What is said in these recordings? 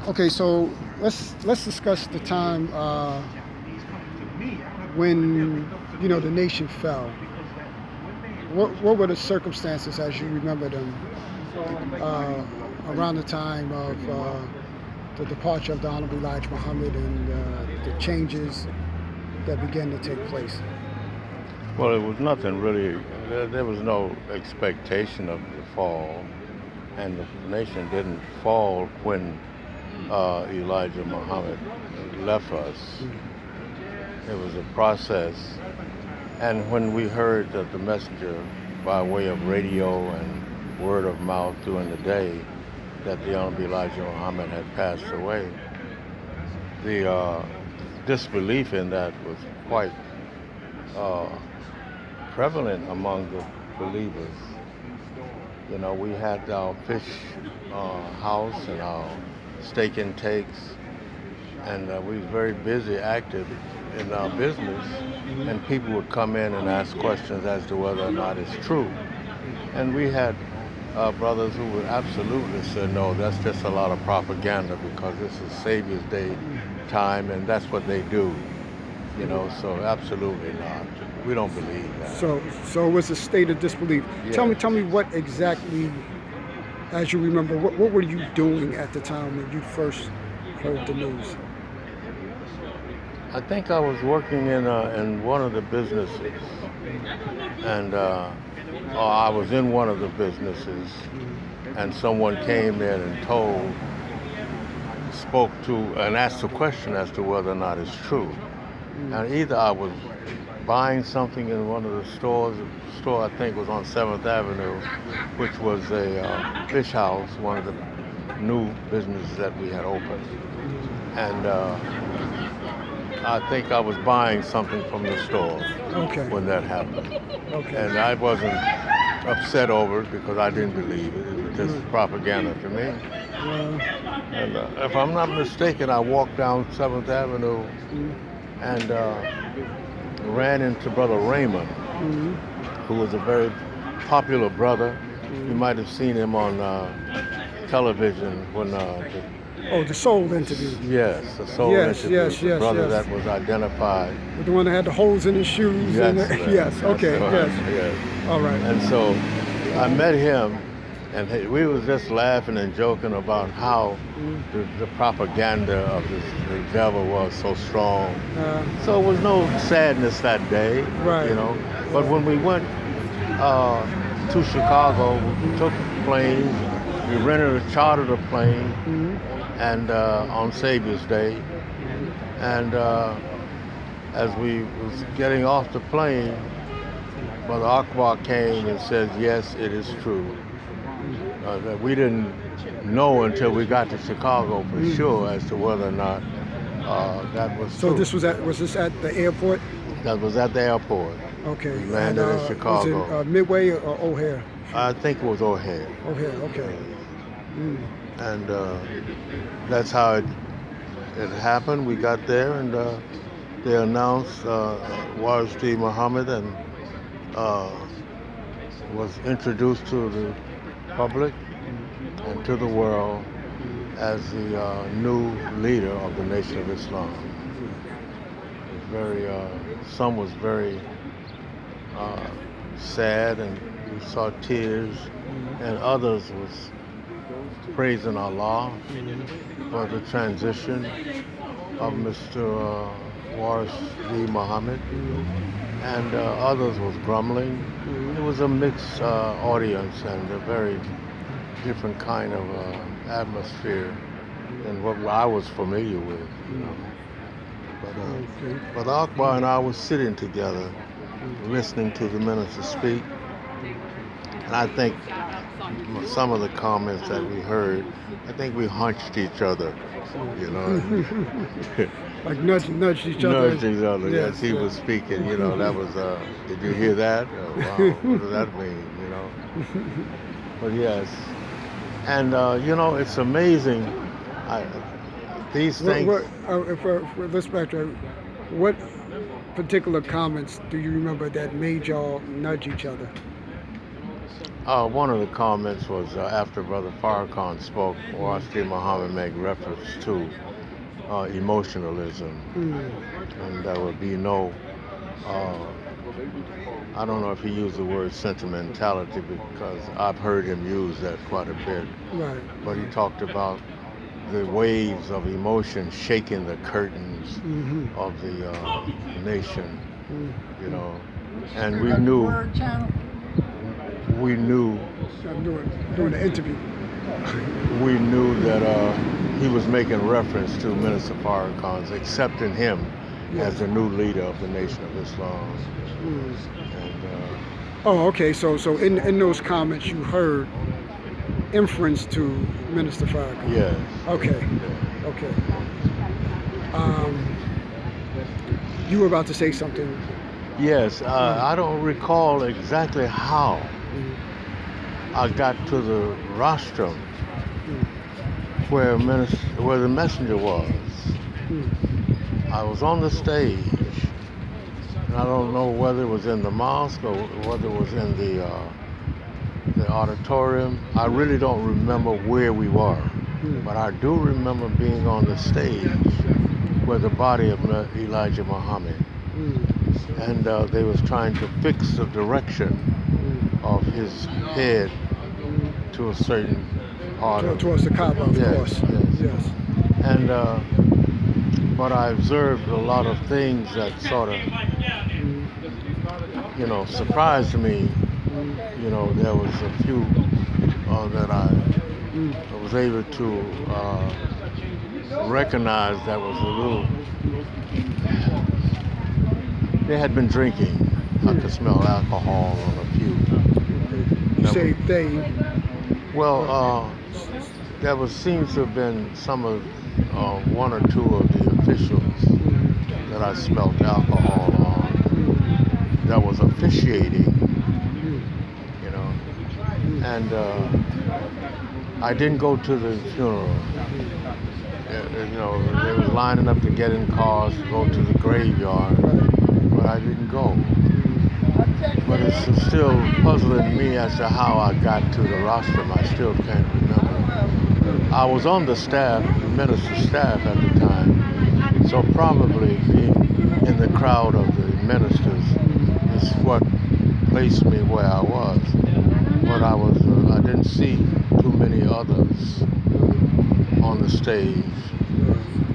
Okay, so let's discuss the time when the nation fell. What were the circumstances as you remember them around the time of the departure of the Honorable Elijah Muhammad and the changes that began to take place? Well, it was nothing really. There was no expectation of the fall, and the nation didn't fall when Elijah Muhammad left us. It was a process, and when we heard that the messenger, by way of radio and word of mouth during the day, that the Honorable Elijah Muhammad had passed away, the disbelief in that was quite prevalent among the believers. You know, we had our fish house and our steak intakes, and we was very busy, active in our business, and people would come in and ask questions as to whether or not it's true. And we had brothers who would absolutely say, no, that's just a lot of propaganda because this is Savior's Day time and that's what they do. You know, so absolutely not. We don't believe that. So it was a state of disbelief. Yes. Tell me what exactly, as you remember, what were you doing at the time when you first heard the news? I think I was working in one of the businesses, and I was in one of the businesses, and someone came in and spoke to, and asked a question as to whether or not it's true. And either I was buying something in one of the stores, the store I think was on 7th Avenue, which was a fish house, one of the new businesses that we had opened. And I think I was buying something from the store when that happened. Okay. And I wasn't upset over it because I didn't believe it. It was just propaganda to me. And if I'm not mistaken, I walked down 7th Avenue and ran into Brother Raymond, who was a very popular brother. You might have seen him on television when the Soul interview. Yes, the Soul interview. Yes, the brother that was identified. The one that had the holes in his shoes. Yes, yes. Okay. Yes. All right. And so I met him, and we was just laughing and joking about how the propaganda of the devil was so strong. So it was no sadness that day, right. You know. But when we went to Chicago, we took planes. We chartered a plane, and on Savior's Day, and as we was getting off the plane, Brother Akbar came and said, "Yes, it is true." That we didn't know until we got to Chicago for sure as to whether or not that was true. So was this at the airport? That was at the airport. Okay. We landed in Chicago. Was it Midway or O'Hare? I think it was O'Hare. O'Hare, okay. And that's how it happened. We got there, and they announced Warith Deen Muhammad, and was introduced to the public and to the world as the new leader of the Nation of Islam. It was some was very sad, and we saw tears, and others was praising Allah for the transition of Mr. Warith Deen Muhammad, and others was grumbling. It was a mixed audience and a very different kind of atmosphere than what I was familiar with. You know. But Akbar and I was sitting together, listening to the minister speak, and I think some of the comments that we heard, I think we hunched each other, you know. Like nudged each other. Nudged each other, yes. He was speaking, you know, that was, did you hear that? Oh, wow, what does that mean, you know? But yes, and you know, it's amazing, these things. Let's backtrack. What particular comments do you remember that made y'all nudge each other? One of the comments was after Brother Farrakhan spoke, Warith Deen Muhammad made reference to emotionalism, and there would be no, I don't know if he used the word sentimentality because I've heard him use that quite a bit, Right. but he talked about the waves of emotion shaking the curtains of the nation, you know, and we knew. I'm doing the interview. We knew that he was making reference to Minister Farrakhan's accepting him as the new leader of the Nation of Islam. And, Oh, okay. So in those comments you heard inference to Minister Farrakhan. yes. Okay. Yeah. Okay. You were about to say something. Yes, I don't recall exactly how I got to the rostrum where the messenger was. I was on the stage, and I don't know whether it was in the mosque or whether it was in the auditorium. I really don't remember where we were, but I do remember being on the stage where the body of Elijah Muhammad, and they was trying to fix the direction of his head to a certain part towards the Kaaba, of course. Yes. And but I observed a lot of things that sort of, you know, surprised me. You know, there was a few that I was able to recognize that was a little. They had been drinking. I could smell alcohol on a few. You say they? Well, there seems to have been some of one or two of the officials that I smelled alcohol on that was officiating, you know, and I didn't go to the funeral. You know, they were lining up to get in cars to go to the graveyard, but I didn't go. But it's still puzzling me as to how I got to the rostrum. I still can't remember. I was on the staff, the minister's staff at the time, so probably being in the crowd of the ministers is what placed me where I was. But I didn't see too many others on the stage.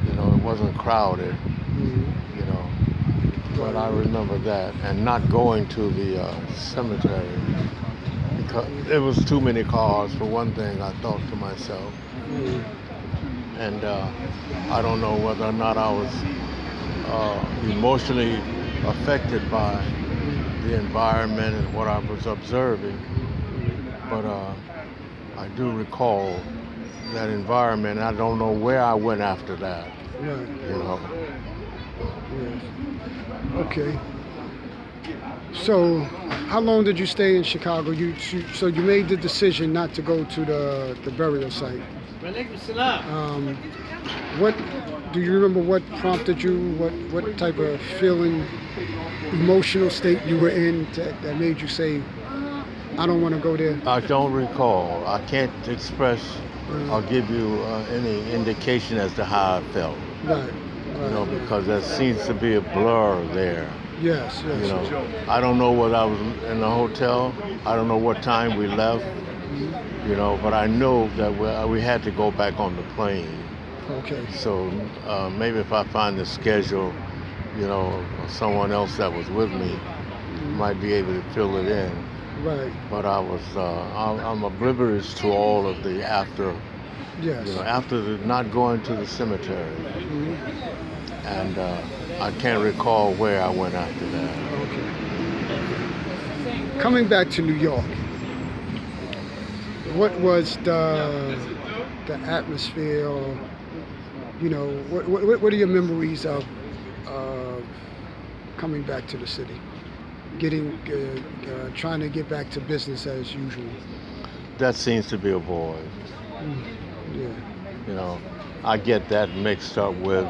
You know, it wasn't crowded. You know. But I remember that, and not going to the cemetery because there was too many cars. For one thing, I thought to myself, and I don't know whether or not I was emotionally affected by the environment and what I was observing, but I do recall that environment. I don't know where I went after that. You know. Yes. Okay. So, how long did you stay in Chicago? So you made the decision not to go to the burial site. What do you remember? What prompted you? What type of feeling, emotional state you were in that made you say, "I don't want to go there"? I don't recall. I can't express or give you any indication as to how I felt. Right. You know, because there seems to be a blur there. Yes. You know, I don't know whether I was in the hotel. I don't know what time we left. You know, but I know that we had to go back on the plane. Okay. So maybe if I find the schedule, you know, or someone else that was with me might be able to fill it in. Right. But I'm oblivious to all of the after. Yes. You know, after not going to the cemetery. And I can't recall where I went after that. Okay. Coming back to New York, what was the atmosphere? Or, you know, what are your memories of coming back to the city, trying to get back to business as usual? That seems to be a void. Yeah. You know, I get that mixed up with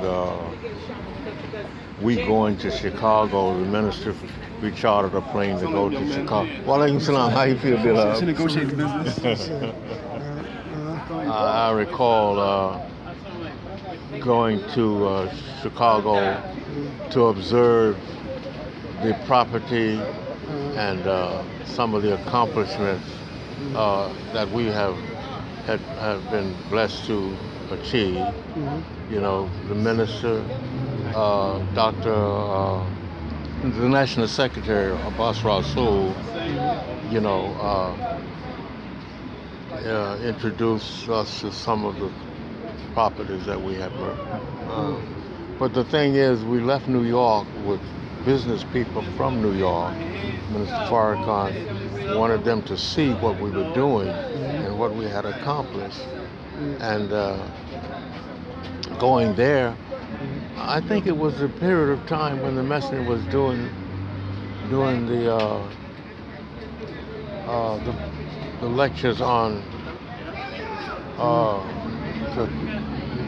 we going to Chicago. The minister, we chartered a plane to go to Chicago. Walaikum salam. How you feel, Bilal? It's a negotiating business. I recall going to Chicago to observe the property and some of the accomplishments that we have been blessed to achieve. You know, the minister, Dr. The National Secretary, Abbas Rasul, you know, introduced us to some of the properties that we have. But the thing is, we left New York with business people from New York. Minister Farrakhan wanted them to see what we were doing and what we had accomplished. And going there, I think it was a period of time when the messenger was doing the lectures on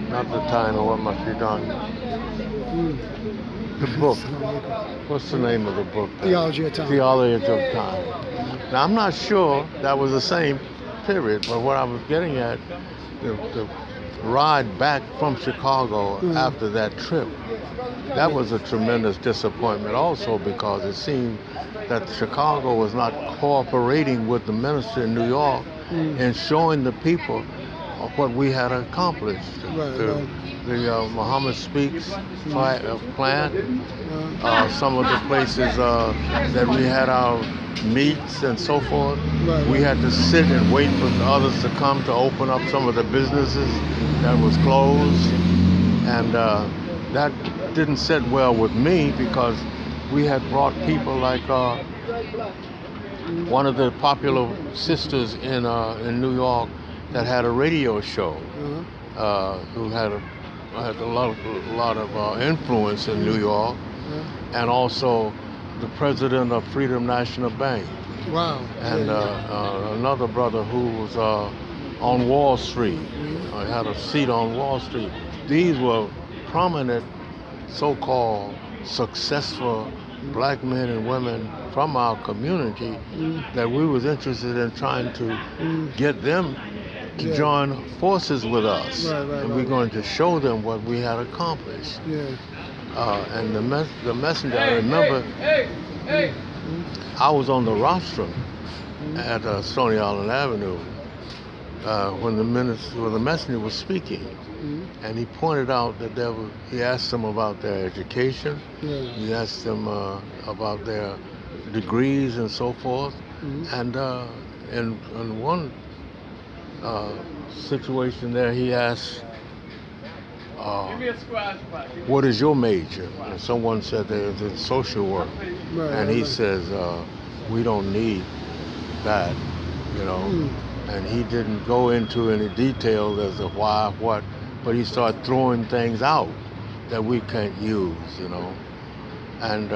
not the time or what must be done. The book. What's the name of the book? Theology of Time. Theology of Time. Now I'm not sure that was the same period, but what I was getting at, the ride back from Chicago after that trip, that was a tremendous disappointment also, because it seemed that Chicago was not cooperating with the minister in New York in showing the people what we had accomplished. The Muhammad Speaks plant, some of the places that we had our meets and so forth. We had to sit and wait for others to come to open up some of the businesses that was closed. And that didn't sit well with me, because we had brought people like one of the popular sisters in New York that had a radio show, who had a lot of influence in New York, and also the president of Freedom National Bank. Wow. And another brother who was on Wall Street, had a seat on Wall Street. These were prominent, so-called successful black men and women from our community that we was interested in trying to get them to join forces with us. And we're going to show them what we had accomplished. And the messenger, I remember, I was on the rostrum at Stony Island Avenue when the messenger was speaking, and he pointed out that he asked them about their education, he asked them about their degrees and so forth, and in one situation there, he asked, what is your major? And someone said that it's social work. And he says, we don't need that, you know. And he didn't go into any details as to why, what, but he started throwing things out that we can't use, you know. And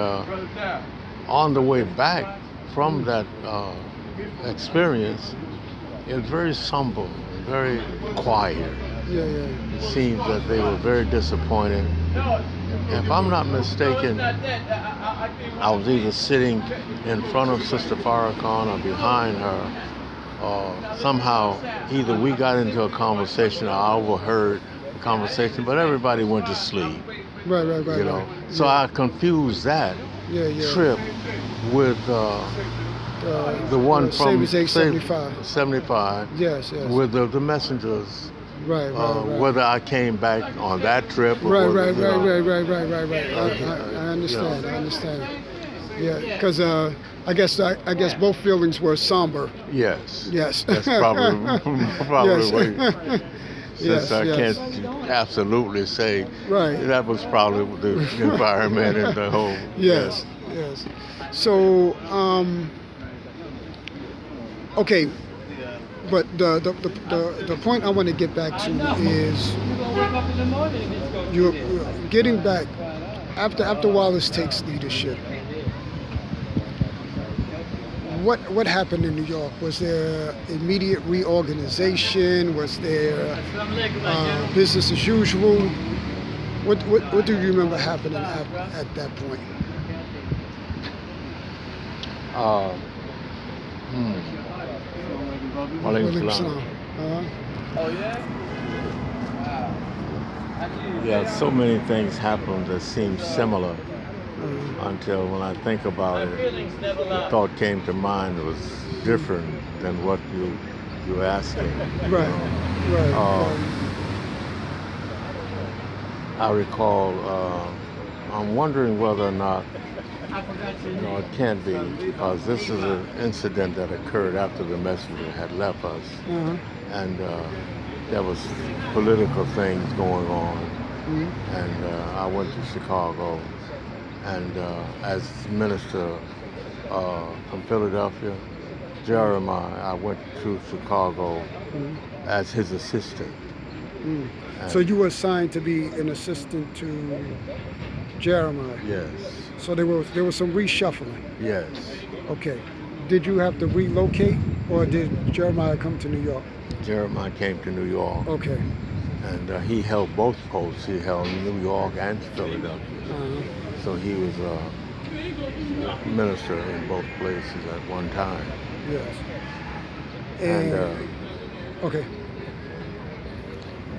on the way back from that experience, it was very somber, very quiet. It seems that they were very disappointed. If I'm not mistaken, I was either sitting in front of Sister Farrakhan or behind her, or somehow either we got into a conversation or I overheard the conversation, but everybody went to sleep. You know, so I confused that trip with the one from 75. Yes. With the messengers. Whether I came back on that trip or right. I understand. I understand. Yeah, because I guess both feelings were somber. Yes. That's probably what. Since I yes. can't absolutely say that was probably the environment and the whole. Yes. So, okay. But the point I want to get back to is you're getting back after Wallace takes leadership. what happened in New York? Was there immediate reorganization? Was there business as usual? What do you remember happening at that point? Walaikum salam. Yeah, so many things happened that seem similar until when I think about it, the thought came to mind was different than what you're asking. Right. I recall, I'm wondering whether or not, it can't be, because this is an incident that occurred after the messenger had left us, and there was political things going on, and I went to Chicago, and as minister from Philadelphia, Jeremiah, I went to Chicago as his assistant. So you were assigned to be an assistant to Jeremiah? Yes. So there was some reshuffling? Yes. Okay. Did you have to relocate, or did Jeremiah come to New York? Jeremiah came to New York. Okay. And he held both posts. He held New York and Philadelphia. So he was a minister in both places at one time. Yes. And okay.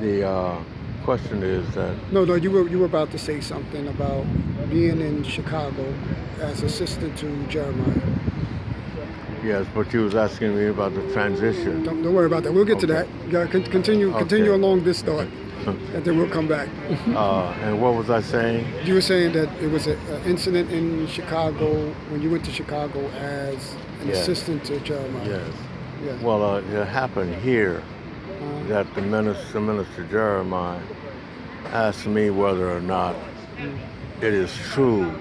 The question is that... No, you were about to say something about being in Chicago as assistant to Jeremiah. Yes, but you was asking me about the transition. Don't worry about that. We'll get to that. You gotta continue along this thought, and then we'll come back. And what was I saying? You were saying that it was an incident in Chicago when you went to Chicago as an assistant to Jeremiah. Yes. Well, it happened here that the Minister Jeremiah asked me whether or not it is true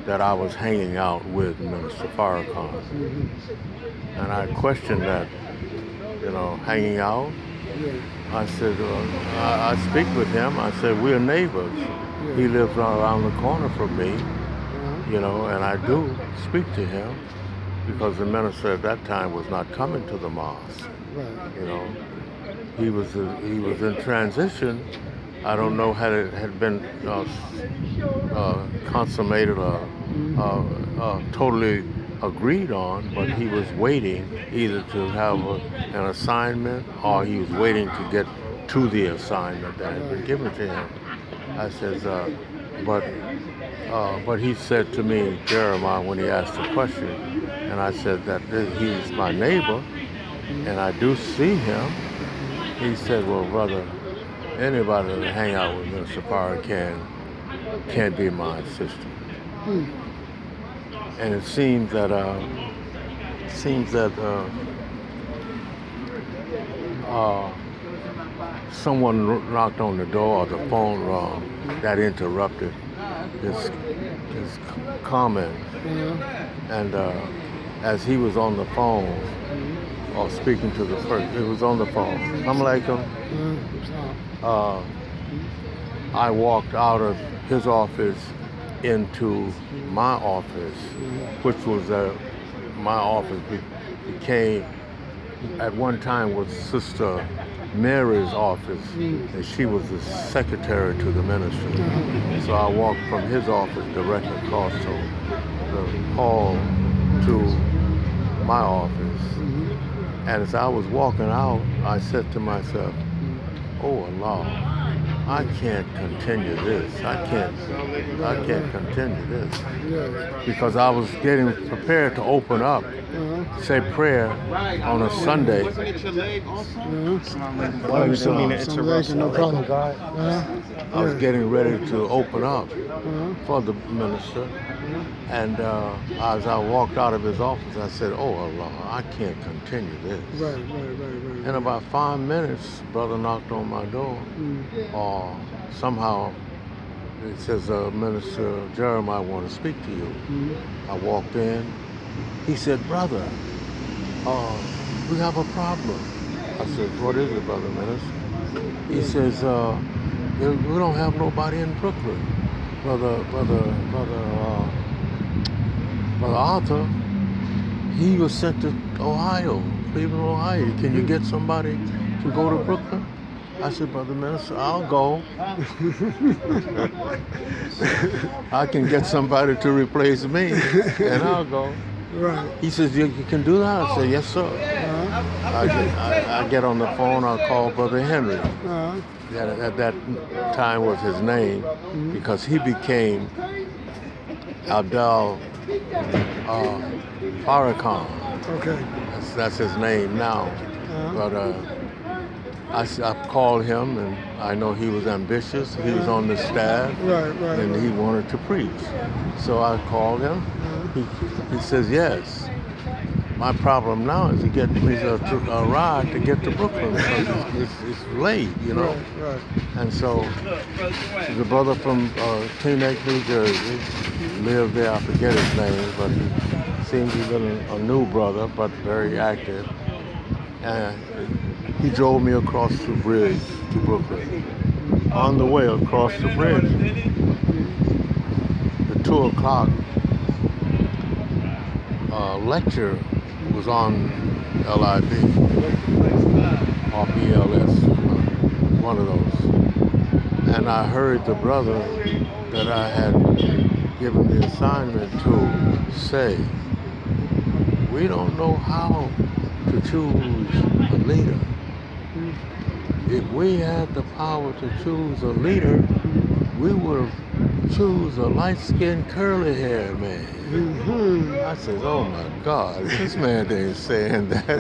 that I was hanging out with Minister Farrakhan. And I questioned that, hanging out. I said, I speak with him. I said, we're neighbors. He lives around the corner from me, and I do speak to him because the minister at that time was not coming to the mosque. He was in transition. I don't know had it had been consummated or totally agreed on, but he was waiting either to have an assignment or he was waiting to get to the assignment that had been given to him. I says, but he said to me, Jeremiah, when he asked the question, and I said that he's my neighbor and I do see him. He said, well, brother, anybody that hang out with Minister Farrakhan can't be my assistant. And it seems that someone knocked on the door or the phone rang that interrupted his comment. And as he was on the phone or speaking to the person, it was on the phone. I walked out of his office into my office, which was my office became at one time was Sister Mary's office, and she was the secretary to the ministry. So I walked from his office directly across the hall to my office. And as I was walking out, I said to myself, oh Allah, I can't continue this. I can't continue this. Because I was getting prepared to open up, say prayer on a Sunday. I was getting ready to open up for the minister. And as I walked out of his office, I said, oh Allah, I can't continue this. In about 5 minutes, brother knocked on my door. Or somehow it says, Minister Jeremiah want to speak to you. I walked in. He said, brother, we have a problem. I said, what is it, brother minister? He says, we don't have nobody in Brooklyn. Brother Arthur, he was sent to Ohio, Cleveland, Ohio. Can you get somebody to go to Brooklyn? I said, Brother Minister, I'll go. I can get somebody to replace me, and I'll go. Right. He says, you can do that? I said, yes, sir. I get on the phone, I call Brother Henry. That at that time was his name, because he became Abdel Farrakhan. Okay. That's his name now. But I called him, and I know he was ambitious. He was on the staff, and he wanted to preach. So I called him. He says, yes. My problem now is to get me a ride to get to Brooklyn, because it's late, you know. Right. And so the brother from Teaneck, New Jersey, lived there. I forget his name, but he seemed to be a new brother, but very active. And he drove me across the bridge to Brooklyn. On the way across the bridge, the 2 o'clock lecture was on LIB or BLS, one of those. And I heard the brother that I had given the assignment to say, we don't know how to choose a leader. If we had the power to choose a leader, we would choose a light-skinned, curly-haired man. I said, oh my God, this man ain't saying that.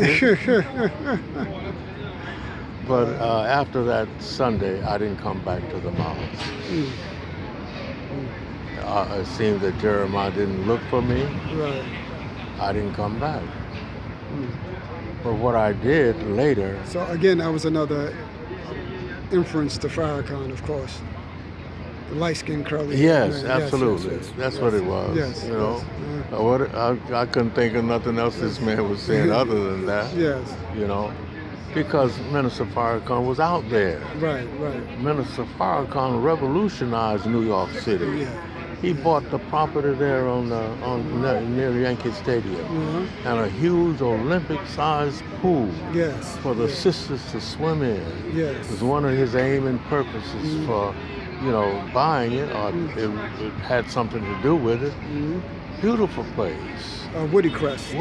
But after that Sunday, I didn't come back to the mountains. It seemed that Jeremiah didn't look for me. I didn't come back. But what I did later... So again, that was another inference to Farrakhan, of course. The light-skinned curly. Yes, man. Absolutely. That's what it was. Yes. You know, I couldn't think of nothing else this man was saying other than that. Yes. You know, because Minister Farrakhan was out there. Right. Minister Farrakhan revolutionized New York City. Yeah. He bought the property there near Yankee Stadium, and a huge Olympic-sized pool for the sisters to swim in. Yes. It was one of his aim and purposes for, buying it, or it had something to do with it. Beautiful place. Woodicrest.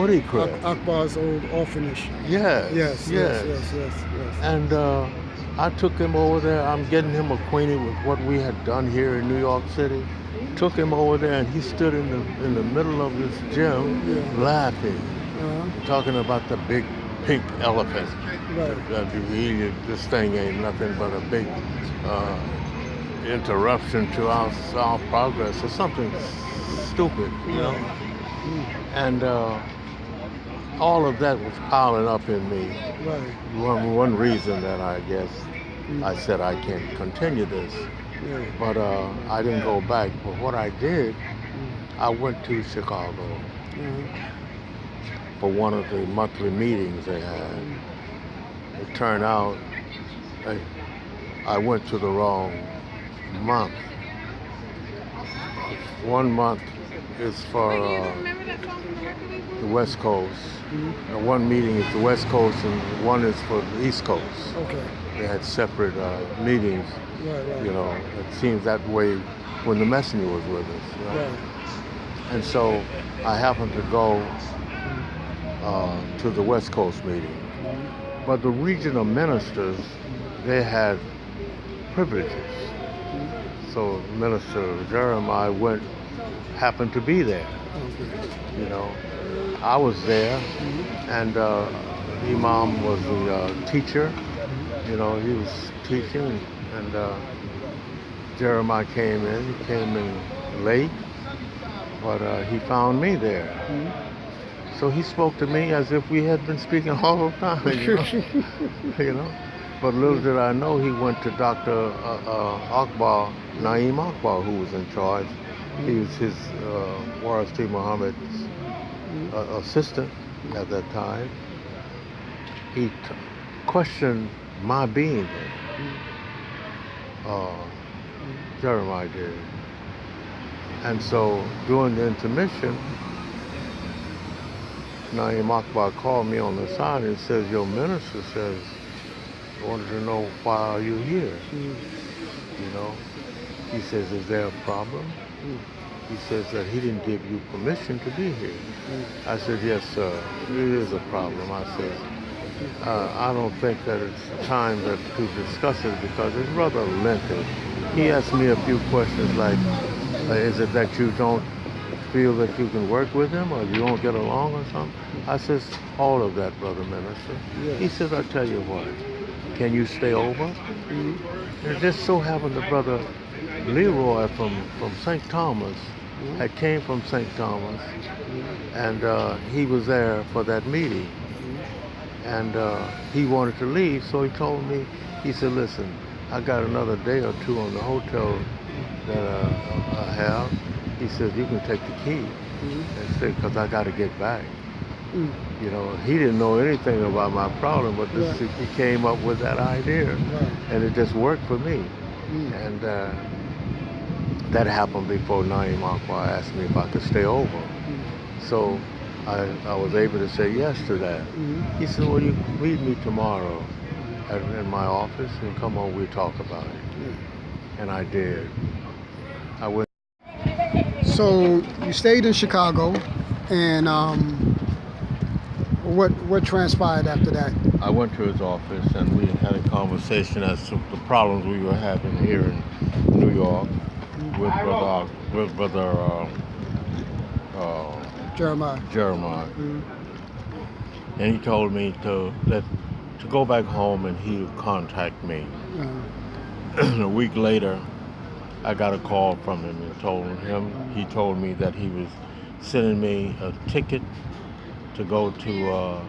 Akbar's old orphanage. Yes. And I took him over there. I'm getting him acquainted with what we had done here in New York City. Took him over there, and he stood in the middle of this gym laughing, talking about the big pink elephant. This thing ain't nothing but a big interruption to our progress, or something stupid, you know. And all of that was piling up in me. One reason that I guess I said I can't continue this. But I didn't go back. But what I did, I went to Chicago for one of the monthly meetings they had. It turned out I went to the wrong month. 1 month is for the West Coast. One meeting is the West Coast, and one is for the East Coast. Okay. They had separate meetings. You know, it seems that way when the messenger was with us. You know? And so I happened to go to the West Coast meeting. But the regional ministers, they had privileges. So Minister Jeremiah happened to be there. You know, I was there, and Imam was the teacher. You know, he was teaching. And Jeremiah came in. He came in late, but he found me there. So he spoke to me as if we had been speaking all the time, you know. But little did I know, he went to Dr. Akbar, Naeem Akbar, who was in charge. He was his Warith Deen Muhammad's assistant at that time. He questioned my being there. Jeremiah did. And so during the intermission, Naeem Akbar called me on the side and says, your minister says, I wanted to know why are you here? You know? He says, is there a problem? He says that he didn't give you permission to be here. I said, yes, sir, it is a problem. I said, I don't think that it's time to discuss it because it's rather lengthy. He asked me a few questions like, is it that you don't feel that you can work with him or you don't get along or something? I says, all of that, brother minister. Yes. He says, I tell you what, can you stay over? It just so happened the brother Leroy from St. Thomas had came from St. Thomas, and he was there for that meeting. And he wanted to leave, so he told me, he said, listen, I got another day or two on the hotel that I have. He says, you can take the key and say, because I got to get back. You know, he didn't know anything about my problem, but this, he came up with that idea, and it just worked for me. And that happened before Naeem Akbar asked me if I could stay over. So I was able to say yes to that. He said, well, you meet me tomorrow in my office and come on, we'll talk about it. And I did. I went. So you stayed in Chicago, and what transpired after that? I went to his office and we had a conversation as to the problems we were having here in New York with brother Jeremiah. And he told me to go back home and he would contact me. A week later, I got a call from him and he told me that he was sending me a ticket to go to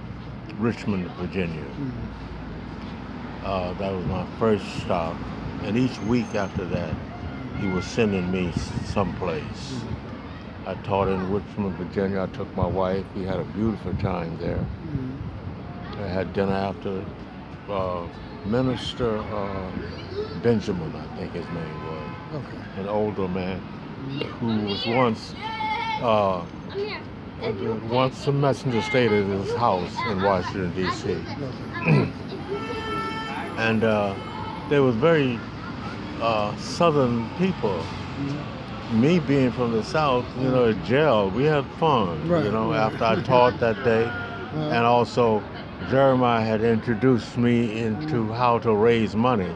Richmond, Virginia. That was my first stop. And each week after that, he was sending me someplace. I taught in Richmond, Virginia. I took my wife. We had a beautiful time there. I had dinner after Minister Benjamin, I think his name was. An older man who was once a messenger stayed at his house in Washington, D.C. And they were very southern people. Me being from the South, you know, at jail, we had fun, you know, after I taught that day. And also, Jeremiah had introduced me into how to raise money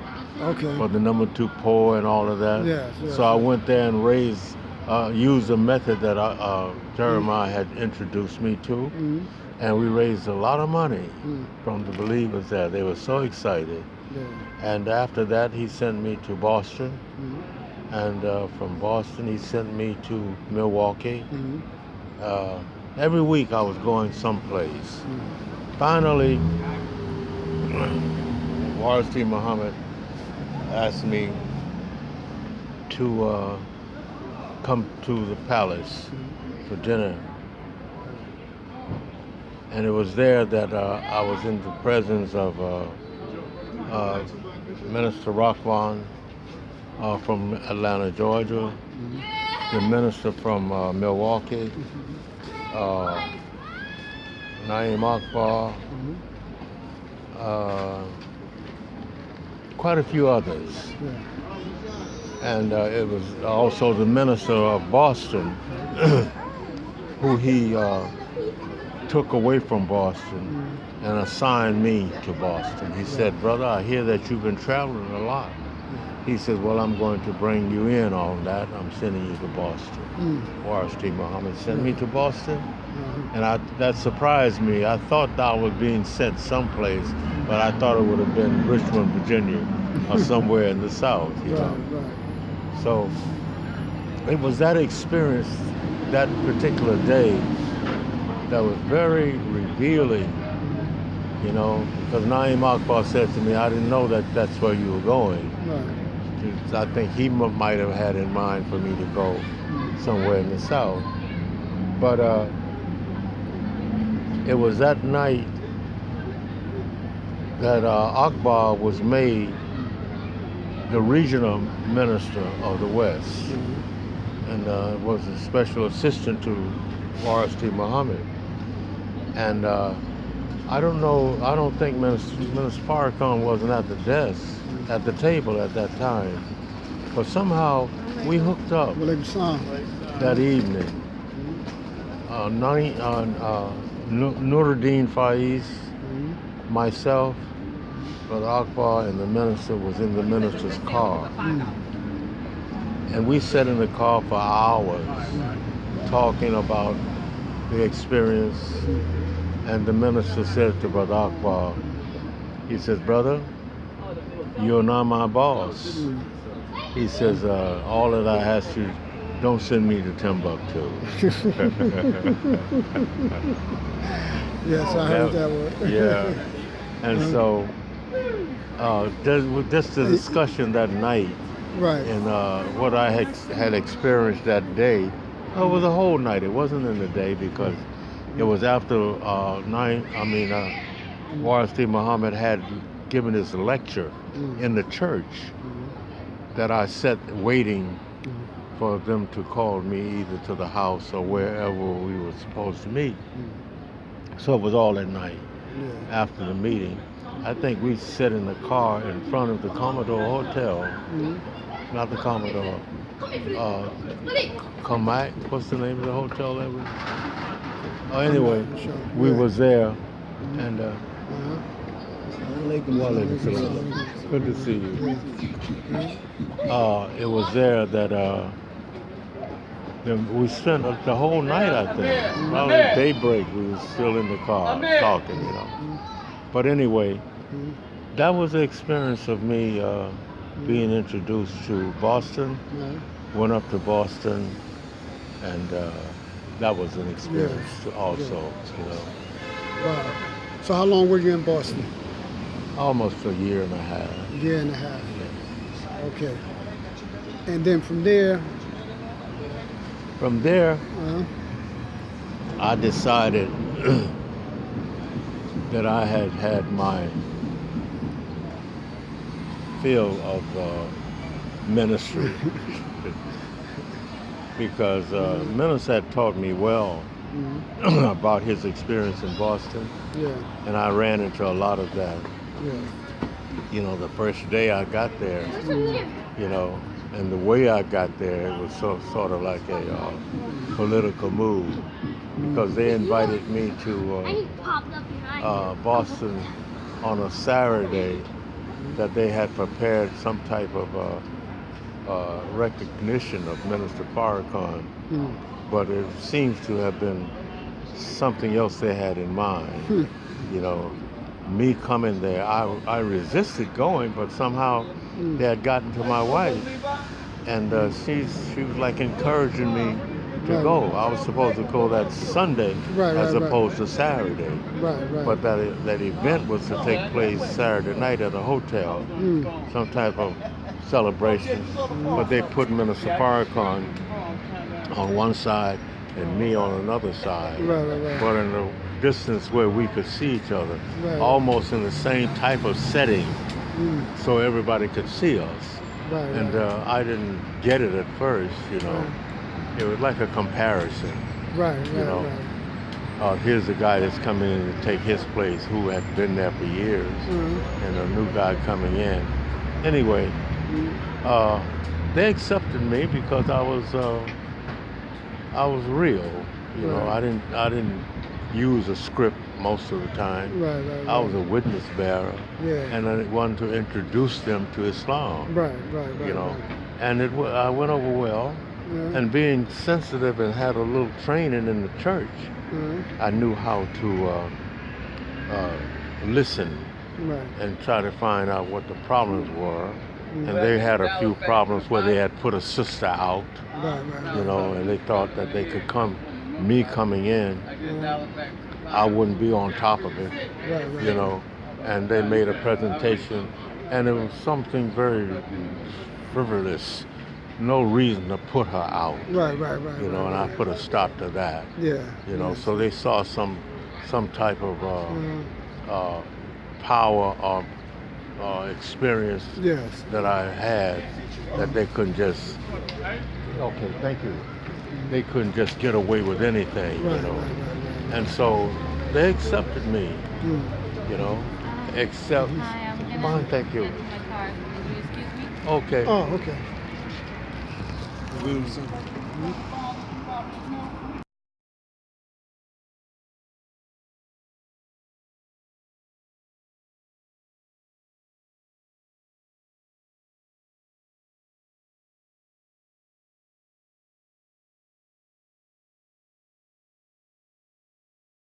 for the number 2 poor and all of that. So I went there and used a method that Jeremiah had introduced me to. And we raised a lot of money from the believers there. They were so excited. And after that, he sent me to Boston. And from Boston, he sent me to Milwaukee. Every week I was going someplace. Finally, Warith Deen Muhammad asked me to come to the palace for dinner. And it was there that I was in the presence of Minister Farrakhan from Atlanta, Georgia, the minister from Milwaukee, Naeem Akbar, quite a few others. And it was also the minister of Boston, who he took away from Boston and assigned me to Boston. He said, brother, I hear that you've been traveling a lot. He said, well, I'm going to bring you in on that. I'm sending you to Boston. Warith Deen Muhammad sent me to Boston, and that surprised me. I thought I was being sent someplace, but I thought it would have been Richmond, Virginia, or somewhere in the South, you know. So it was that experience, that particular day, that was very revealing, you know, because Naeem Akbar said to me, I didn't know that that's where you were going. I think he might have had in mind for me to go somewhere in the South. But it was that night that Akbar was made the regional minister of the West, and was a special assistant to Warith Deen Muhammad. And I don't know, I don't think Minister Farrakhan wasn't at the desk, at the table at that time. But somehow we hooked up that evening. Nuruddin Faiz, myself, Brother Akbar, and the minister was in the minister's car. And we sat in the car for hours talking about the experience. And the minister said to Brother Akbar, he says, brother, you're not my boss. He says, all that I ask you, don't send me to Timbuktu. Yes, I heard that one. Yeah. And so, just the discussion that night, right, and what I had experienced that day, it was a whole night. It wasn't in the day because it was after Warith Deen Muhammad had given his lecture in the church that I sat waiting for them to call me either to the house or wherever we were supposed to meet. So it was all at night after the meeting. I think we sat in the car in front of the Commodore Hotel, not the Commodore, Comac, what's the name of the hotel that was? Oh, anyway, we was there, and good to see you. It was there that we spent the whole night, I think. Probably daybreak, we was still in the car talking, you know. But anyway, that was the experience of me being introduced to Boston. Went up to Boston, and that was an experience also, you know. Wow. So how long were you in Boston? Almost a year and a half. Year and a half. Okay. And then from there? From there, I decided that I had had my fill of ministry because Minister had taught me well about his experience in Boston, and I ran into a lot of that. You know, the first day I got there, you know, and the way I got there, it was sort of like a political move because they invited me to Boston on a Saturday that they had prepared some type of recognition of Minister Farrakhan, but it seems to have been something else they had in mind. You know, me coming there, I resisted going, but somehow they had gotten to my wife, and she was like encouraging me to go. I was supposed to go that Sunday as opposed to Saturday. But that event was to take place Saturday night at a hotel, some type of celebration. But they put Minister Farrakhan on one side and me on another side. But in a distance where we could see each other, almost in the same type of setting, so everybody could see us. And I didn't get it at first, you know. It was like a comparison. You know, here's a guy that's coming in to take his place who had been there for years, and a new guy coming in. Anyway, they accepted me because I was real. You know, I didn't use a script most of the time. I was a witness bearer, and I wanted to introduce them to Islam. You know, and I went over well. And being sensitive and had a little training in the church, I knew how to listen and try to find out what the problems were. And they had a few problems where they had put a sister out, you know, and they thought that they could me coming in, I wouldn't be on top of it, you know. And they made a presentation, and it was something very frivolous. No reason to put her out. You know, and I put a stop to that. You know, so they saw some type of power or experience that I had that they couldn't just. Okay, thank you. They couldn't just get away with anything, you know. And so they accepted me, you know, accept. Hi, I'm gonna Fine, thank you. get in my car. Will you excuse me? Okay. Oh, okay.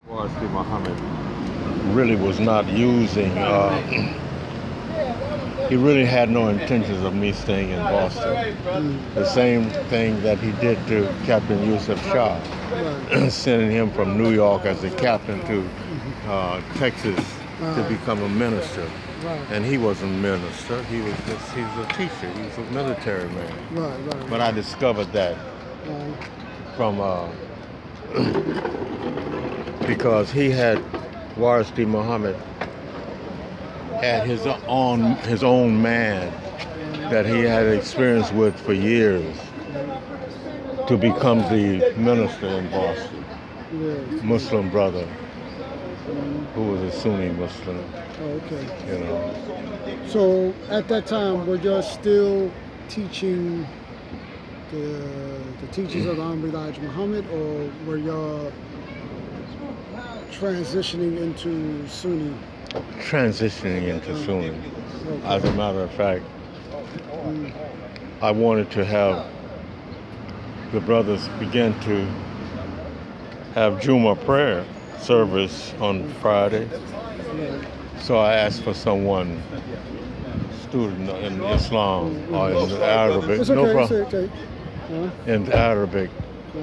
Warith Deen Muhammad really was not using, he really had no intentions of me staying in Boston. The same thing that he did to Captain Yusuf Shah, sending him from New York as a captain to Texas to become a minister. And he wasn't a minister, he was a teacher, he was a military man. But I discovered that from because he had, Warith Deen Muhammad had his own man that he had experience with for years to become the minister in Boston. Muslim brother who was a Sunni Muslim. Okay. You know. So at that time, were you still teaching the teachings of the Honorable Elijah Muhammad, or were you transitioning into Sunni? Transitioning into Sunni. Okay. As a matter of fact, I wanted to have the brothers begin to have Jumu'ah prayer service on Friday. So I asked for someone, student in Islam or in Arabic. It's okay, No problem. it's okay. In Arabic,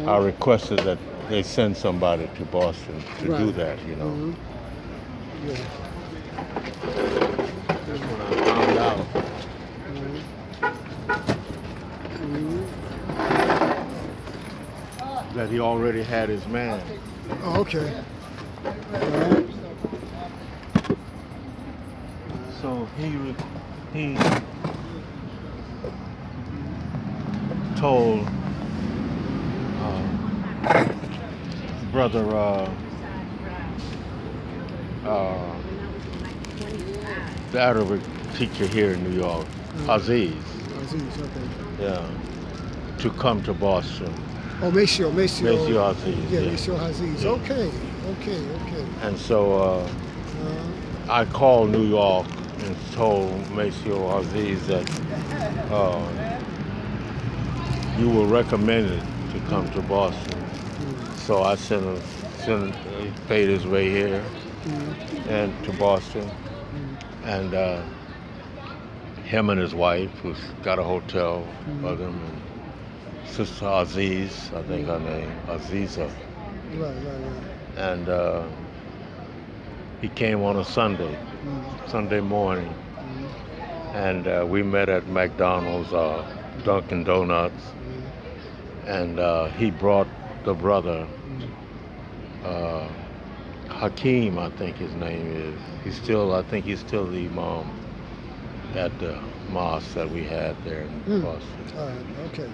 I requested that they send somebody to Boston to do that, you know. That's when I found out. That he already had his man. Oh, okay. So he told brother the Arabic teacher here in New York, Aziz. Aziz, okay. Yeah, to come to Boston. Oh, Maceo Aziz. Yeah, Yeah. Maceo Aziz. Okay. And so I called New York and told Maceo Aziz that you were recommended to come to Boston. So I paid his way here and to Boston. And him and his wife, who's got a hotel for them, and Sister Aziz, I think her name, Aziza. Right. And he came on a Sunday morning. And we met at McDonald's, Dunkin' Donuts. And he brought the brother, Hakeem, I think his name is. I think he's still the Imam at the mosque that we had there in Boston. All right. Okay.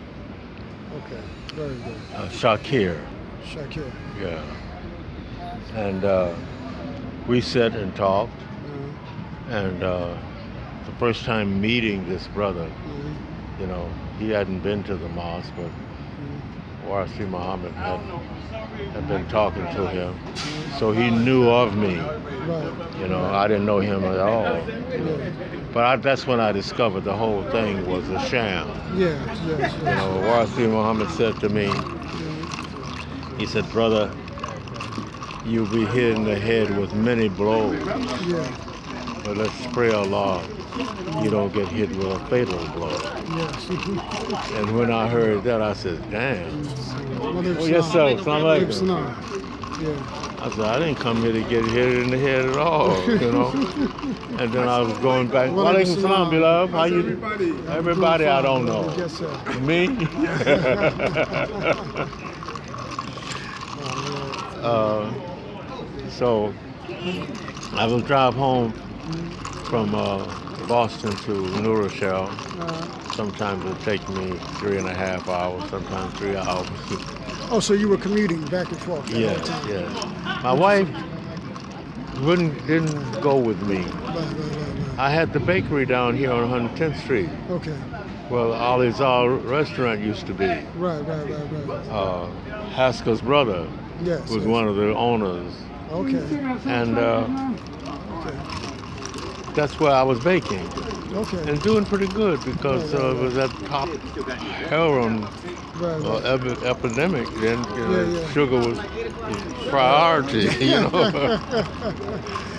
Very good. Shakir. Yeah. And we sat and talked. And the first time meeting this brother, you know, he hadn't been to the mosque, but Warith Deen Muhammad had been talking to him. So he knew of me. You know, I didn't know him at all. You know. But that's when I discovered the whole thing was a sham. Yes. You know, Warith Deen Muhammad said to me, he said, brother, you'll be hit in the head with many blows. But let's pray Allah you don't get hit with a fatal blow. And when I heard that, I said, damn. Oh, yes, sir. Assalamu alaikum. I said, I didn't come here to get hit in the head at all, you know. And then I was going back. Wa alaikum salam, beloved. How you? Everybody I don't know. Yes, sir. Me? So I will drive home from Boston to New Rochelle. Sometimes it'll take me 3.5 hours, sometimes 3 hours. Oh, so you were commuting back and forth? Yes. My wife didn't go with me. Right. I had the bakery down here on 110th Street. Okay. Well, Alizar restaurant used to be. Right. Haskell's brother Yes. was one of the owners. Okay. And Okay. that's where I was baking. Okay. And doing pretty good because it was at top heroin Right. epidemic. Then Yeah. sugar was priority, you know.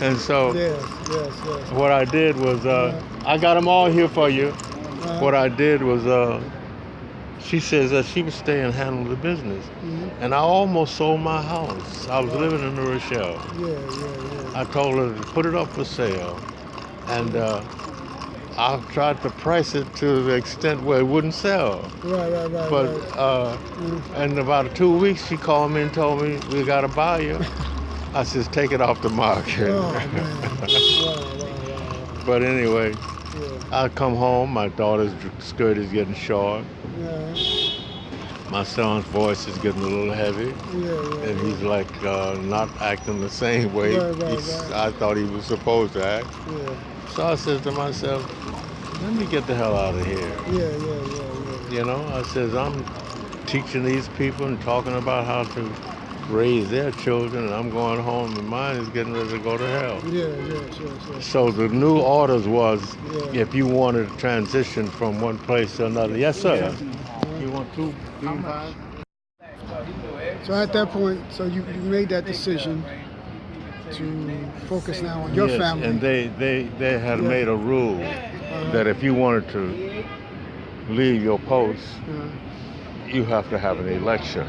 And so Yes. what I did was, I got them all here for you. What I did was, she says that she would stay and handle the business. Mm-hmm. And I almost sold my house. I was living in New Rochelle. Yeah. I told her to put it up for sale. And I tried to price it to the extent where it wouldn't sell. Right. But in about 2 weeks, she called me and told me, we got a buyer. I says, take it off the market. Oh, man. Wow. But anyway, Yeah. I come home, my daughter's skirt is getting short. Yeah. My son's voice is getting a little heavy. Yeah. And he's like not acting the same way Right. I thought he was supposed to act. Yeah. So I said to myself, let me get the hell out of here. Yeah. You know, I says, I'm teaching these people and talking about how to raise their children, and I'm going home and mine is getting ready to go to hell. Yeah. So the new orders was, Yeah. if you wanted to transition from one place to another. Yes, sir. You want 2 bean pies? So at that point, so you made that decision to focus now on your Yes, family. and they had made a rule that if you wanted to leave your post, you have to have an election.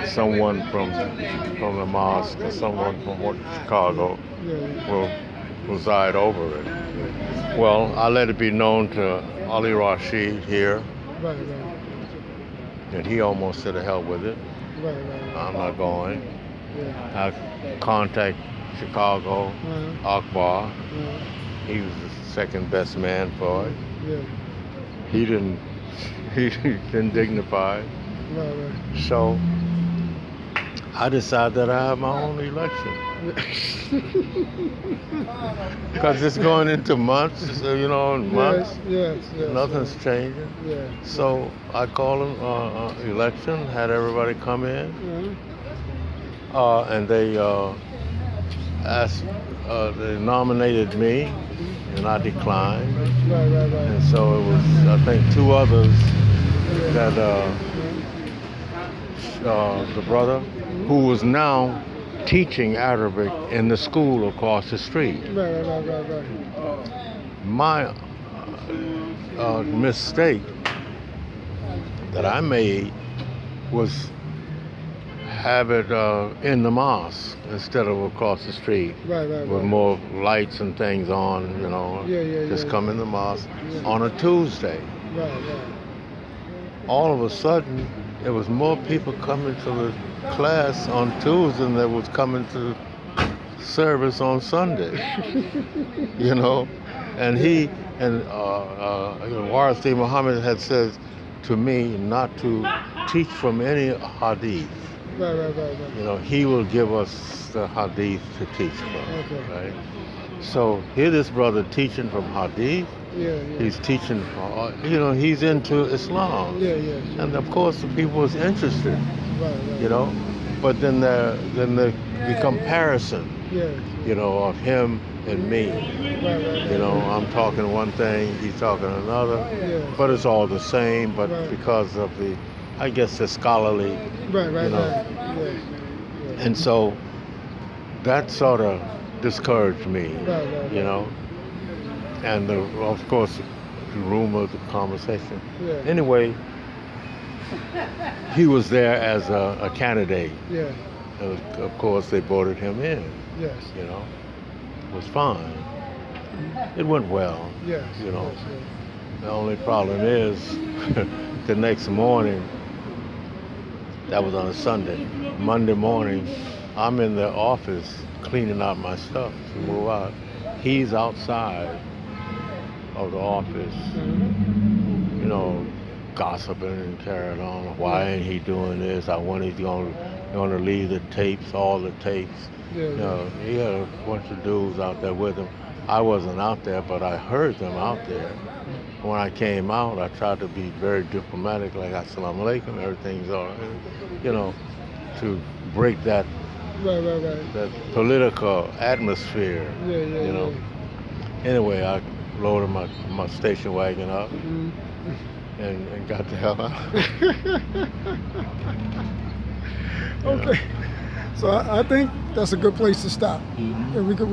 Someone from the mosque or someone from Chicago will preside over it. Well, I let it be known to Ali Rashid here, Right. and he almost said to hell with it. Right. I'm not going. Yeah. I contact Chicago, Akbar. He was the second best man for it. Yeah. He didn't dignify. Right. So I decided that I have my own election. Because it's going into months, months. Yes. Nothing's changing. Yeah. So I called an election, had everybody come in, and they they nominated me, and I declined. Right. And so it was, I think, 2 others that the brother, who was now teaching Arabic in the school across the street. Right. My mistake that I made was have it in the mosque instead of across the street with more lights and things on, just come in the mosque on a Tuesday. Right. All of a sudden, there was more people coming to the class on Tuesday than there was coming to service on Sunday. And Warith Deen Muhammad had said to me not to teach from any hadith. Right. He will give us the hadith to teach from. Okay. Right? So here this brother teaching from hadith. Yeah. He's teaching, he's into Islam. Yeah. And of course the people was interested, Right. But then the comparison, of him and me. Right. I'm talking one thing, he's talking another, Yes. but it's all the same, but Right. because of the scholarly, Right. and so that sort of discouraged me, Right. and of course the rumor, the conversation. Yeah. Anyway, he was there as a candidate. Yeah. And of course, they voted him in. Yes. It was fine. It went well. Yes. Yes. The only problem is, the next morning, that was on a Sunday, Monday morning, I'm in the office cleaning out my stuff to move out. He's outside of the office, gossiping and carrying on. Why ain't he doing this? When he's going to leave the tapes, all the tapes. Yeah, You know, he had a bunch of dudes out there with him. I wasn't out there, but I heard them out there. When I came out, I tried to be very diplomatic, like "Assalamu alaikum," everything's all right, you know, to break that Right. political atmosphere. Yeah, You know. Anyway, I loaded my station wagon up and got the hell out. Okay. So I think that's a good place to stop. And we go